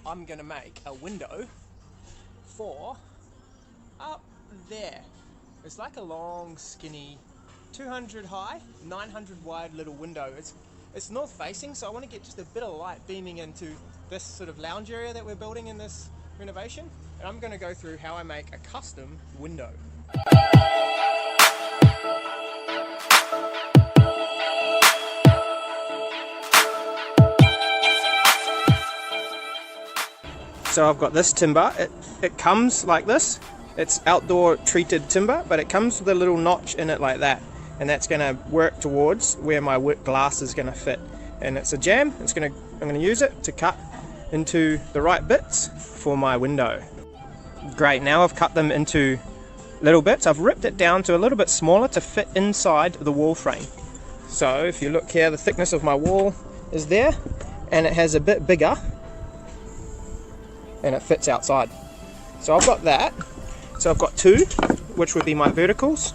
I'm going to make a window for up there. It's like a long, skinny, 200 high, 900 wide little window. It's north facing, so I want to get just a bit of light beaming into this sort of lounge area that we're building in this renovation. And I'm going to go through how I make a custom window. So I've got this timber, it comes like this. It's outdoor treated timber, but it comes with a little notch in it like that. And that's going to work towards where my glass is going to fit. And it's a jam, I'm going to use it to cut into the right bits for my window. Great, now I've cut them into little bits. I've ripped it down to a little bit smaller to fit inside the wall frame. So if you look here, the thickness of my wall is there, and it has a bit bigger, and it fits outside. So I've got that. So I've got two, which would be my verticals.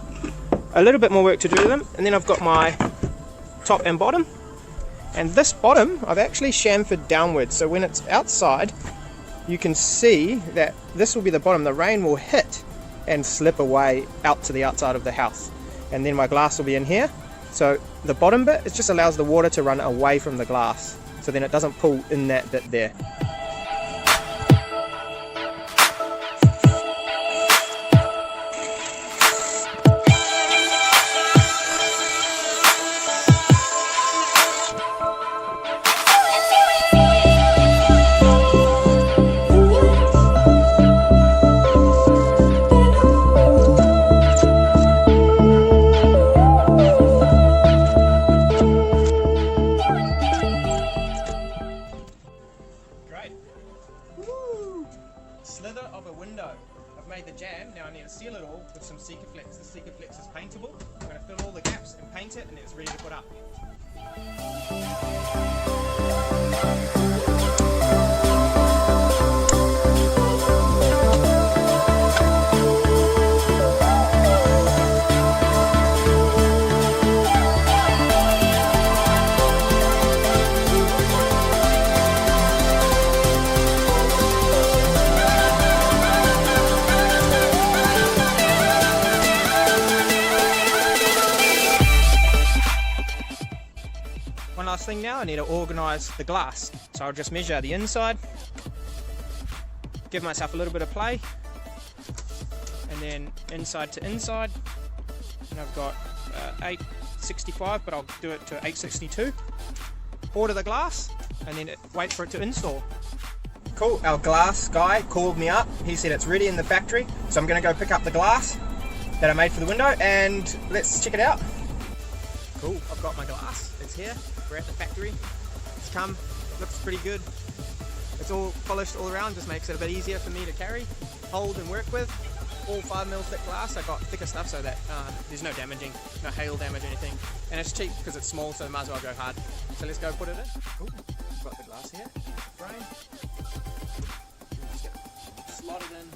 A little bit more work to do to them, and then I've got my top and bottom. And this bottom, I've actually chamfered downwards, so when it's outside, you can see that this will be the bottom. The rain will hit and slip away out to the outside of the house. And then my glass will be in here. So the bottom bit, it just allows the water to run away from the glass, so then it doesn't pull in that bit there. Slither of a window. I've made the jam, now I need to seal it all with some Sikaflex. The Sikaflex is paintable. I'm going to fill all the gaps and paint it, and it's ready to put up. One last thing now, I need to organise the glass. So I'll just measure the inside, give myself a little bit of play, and then inside to inside. And I've got 865, but I'll do it to 862. Order the glass, and then wait for it to install. Cool, our glass guy called me up. He said it's ready in the factory, so I'm going to go pick up the glass that I made for the window, and let's check it out. Cool, I've got my glass, it's here. We're at the factory. It's come, looks pretty good. It's all polished all around, just makes it a bit easier for me to carry, hold and work with. All 5mm thick glass. I got thicker stuff so that there's no damaging, no hail damage or anything. And it's cheap because it's small, so might as well go hard. So let's go put it in. Ooh, got the glass here, frame. Just get it slotted in.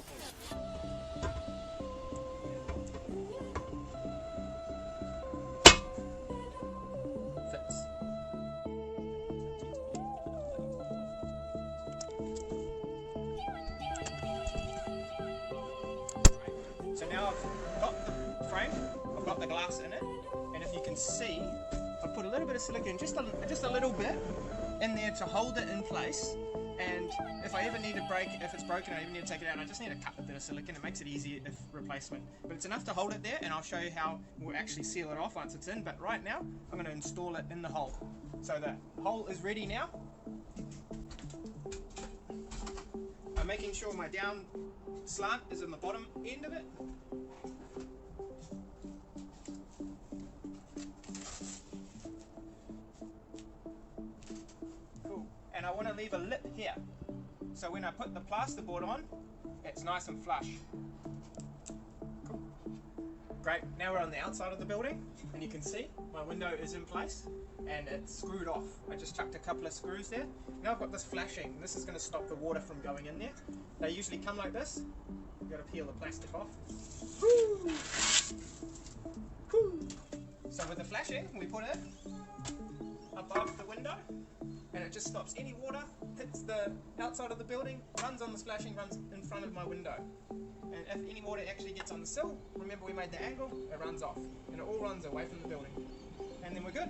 So now I've got the frame, I've got the glass in it, and if you can see, I've put a little bit of silicone, just a little bit in there to hold it in place. And if I ever need to break, if it's broken, I even need to take it out, I just need to cut a bit of silicone. It makes it easier if replacement. But it's enough to hold it there, and I'll show you how we'll actually seal it off once it's in. But right now, I'm going to install it in the hole. So the hole is ready now. I'm making sure my down slant is in the bottom end of it. Cool. And I want to leave a lip here, so when I put the plasterboard on, it's nice and flush. Cool. Great, now we're on the outside of the building, and you can see my window is in place and it's screwed off. I just chucked a couple of screws there. Now I've got this flashing. This is going to stop the water from going in there. They usually come like this. You've got to peel the plastic off. Woo! Woo! So with the flashing, we put it above the window, and it just stops any water hits the water outside of the building, runs on the splashing, runs in front of my window. And if any water actually gets on the sill, remember we made the angle, it runs off. And it all runs away from the building. And then we're good.